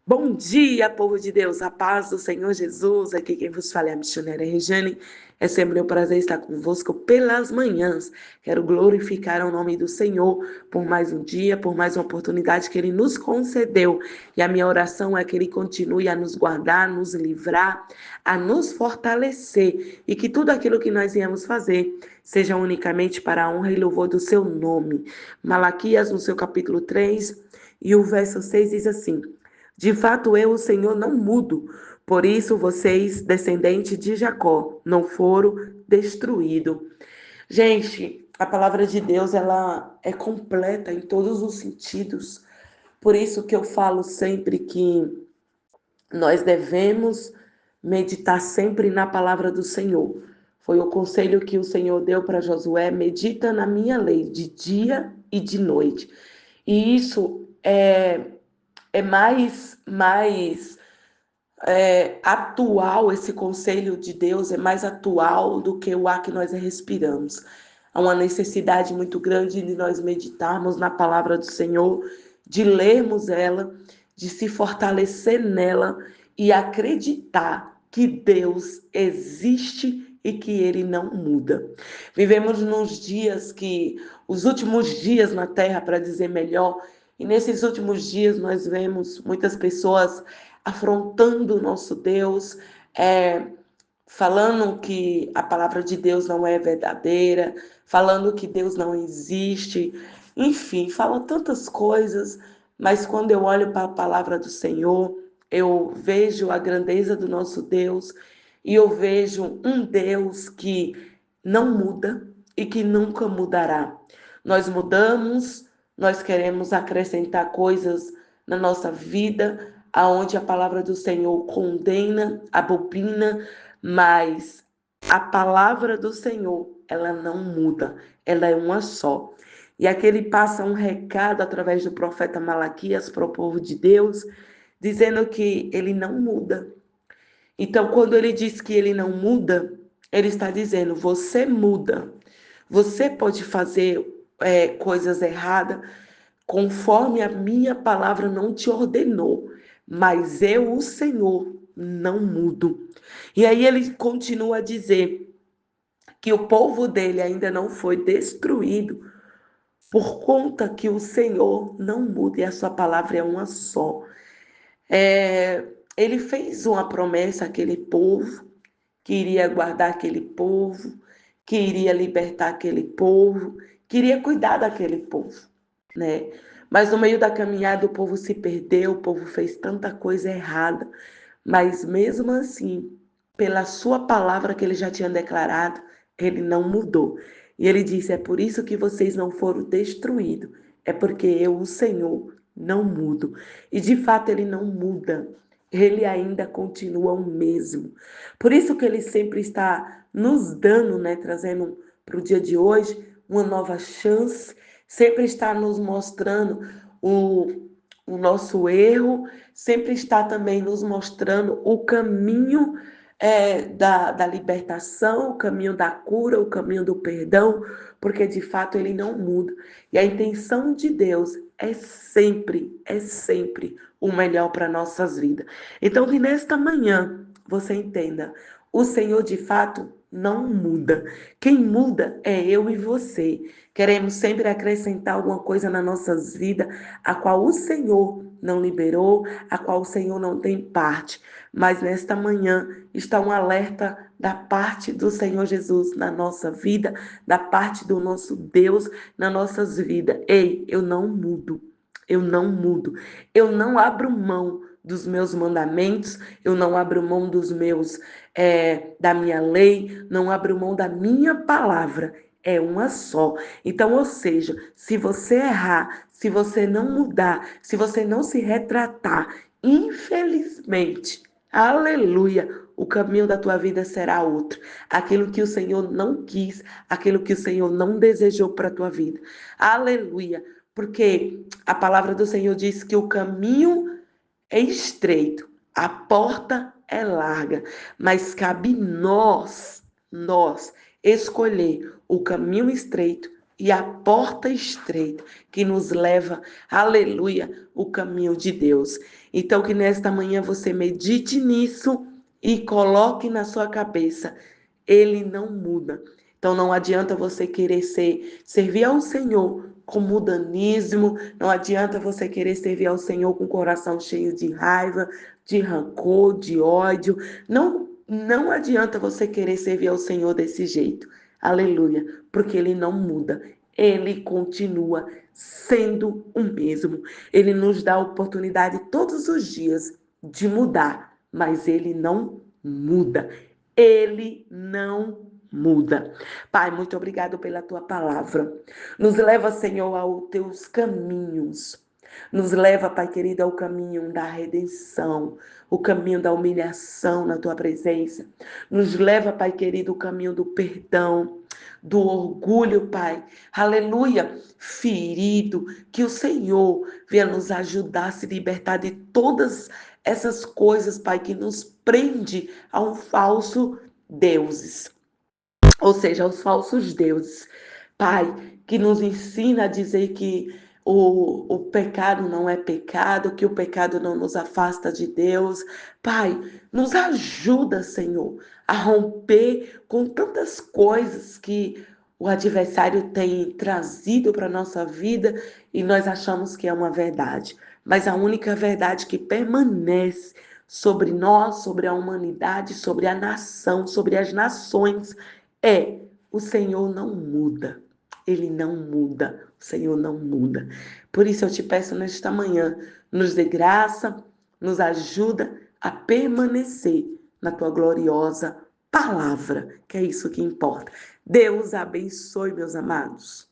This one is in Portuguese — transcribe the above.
Bom dia, povo de Deus, a paz do Senhor Jesus. Aqui quem vos fala é a missionária Regiane. É sempre um prazer estar convosco pelas manhãs. Quero glorificar o nome do Senhor por mais um dia, por mais uma oportunidade que Ele nos concedeu. E a minha oração é que Ele continue a nos guardar, nos livrar, a nos fortalecer e que tudo aquilo que nós viemos fazer seja unicamente para a honra e louvor do Seu nome. Malaquias, no seu capítulo 3, e o verso 6 diz assim: de fato, eu, o Senhor, não mudo. Por isso, vocês, descendentes de Jacó, não foram destruídos. Gente, a palavra de Deus, ela é completa em todos os sentidos. Por isso que eu falo sempre que nós devemos meditar sempre na palavra do Senhor. Foi o conselho que o Senhor deu para Josué: medita na minha lei de dia e de noite. E isso é mais atual, esse conselho de Deus é mais atual do que o ar que nós respiramos. Há uma necessidade muito grande de nós meditarmos na palavra do Senhor, de lermos ela, de se fortalecer nela e acreditar que Deus existe e que Ele não muda. Vivemos nos dias os últimos dias na Terra, para dizer melhor, e nesses últimos dias nós vemos muitas pessoas afrontando o nosso Deus, falando que a palavra de Deus não é verdadeira, falando que Deus não existe, enfim, falam tantas coisas, mas quando eu olho para a palavra do Senhor, eu vejo a grandeza do nosso Deus e eu vejo um Deus que não muda e que nunca mudará. Nós mudamos, nós queremos acrescentar coisas na nossa vida, aonde a palavra do Senhor condena, abomina, mas a palavra do Senhor, ela não muda, ela é uma só. E aqui ele passa um recado através do profeta Malaquias para o povo de Deus, dizendo que ele não muda. Então, quando ele diz que ele não muda, ele está dizendo: você muda. Você pode fazer coisas erradas, conforme a minha palavra não te ordenou, mas eu, o Senhor, não mudo. E aí ele continua a dizer que o povo dele ainda não foi destruído, por conta que o Senhor não muda e a sua palavra é uma só. Ele fez uma promessa àquele povo, que iria guardar aquele povo, que iria libertar aquele povo, que iria cuidar daquele povo, né? Mas no meio da caminhada o povo se perdeu, o povo fez tanta coisa errada, mas mesmo assim, pela sua palavra que ele já tinha declarado, ele não mudou. E ele disse: é por isso que vocês não foram destruídos, é porque eu, o Senhor, não mudo. E de fato ele não muda, ele ainda continua o mesmo. Por isso que ele sempre está nos dando, né, trazendo para o dia de hoje uma nova chance, sempre está nos mostrando o nosso erro, sempre está também nos mostrando o caminho da libertação, o caminho da cura, o caminho do perdão, porque de fato ele não muda. E a intenção de Deus é sempre o melhor para nossas vidas. Então que nesta manhã você entenda, o Senhor de fato não muda. Quem muda é eu e você. Queremos sempre acrescentar alguma coisa nas nossas vidas, a qual o Senhor não liberou, a qual o Senhor não tem parte. Mas nesta manhã está um alerta da parte do Senhor Jesus na nossa vida, da parte do nosso Deus nas nossas vidas. Ei, eu não mudo. Eu não mudo. Eu não abro mão dos meus mandamentos, eu não abro mão da minha lei, não abro mão da minha palavra. É uma só. Então, ou seja, se você errar, se você não mudar, se você não se retratar, infelizmente, aleluia, o caminho da tua vida será outro. Aquilo que o Senhor não quis, aquilo que o Senhor não desejou para a tua vida. Aleluia. Porque a palavra do Senhor diz que o caminho é estreito, a porta é larga, mas cabe nós escolher o caminho estreito e a porta estreita que nos leva, aleluia, o caminho de Deus. Então, que nesta manhã você medite nisso e coloque na sua cabeça, ele não muda. Então, não adianta você querer servir ao Senhor com mudanismo, não adianta você querer servir ao Senhor com o coração cheio de raiva, de rancor, de ódio. Não adianta você querer servir ao Senhor desse jeito. Aleluia, porque ele não muda. Ele continua sendo o mesmo. Ele nos dá a oportunidade todos os dias de mudar, mas ele não muda. Ele não muda. Pai, muito obrigado pela tua palavra. Nos leva, Senhor, aos teus caminhos. Nos leva, Pai querido, ao caminho da redenção, o caminho da humilhação na tua presença. Nos leva, Pai querido, o caminho do perdão, do orgulho, Pai. Aleluia. Ferido, que o Senhor venha nos ajudar a se libertar de todas essas coisas, Pai, que nos prende a um falso deuses, ou seja, aos falsos deuses. Pai, que nos ensina a dizer que o pecado não é pecado, que o pecado não nos afasta de Deus. Pai, nos ajuda, Senhor, a romper com tantas coisas que o adversário tem trazido para a nossa vida e nós achamos que é uma verdade. Mas a única verdade que permanece sobre nós, sobre a humanidade, sobre a nação, sobre as nações, o Senhor não muda. Ele não muda. O Senhor não muda. Por isso eu te peço nesta manhã, nos dê graça, nos ajuda a permanecer na tua gloriosa palavra, que é isso que importa. Deus abençoe, meus amados.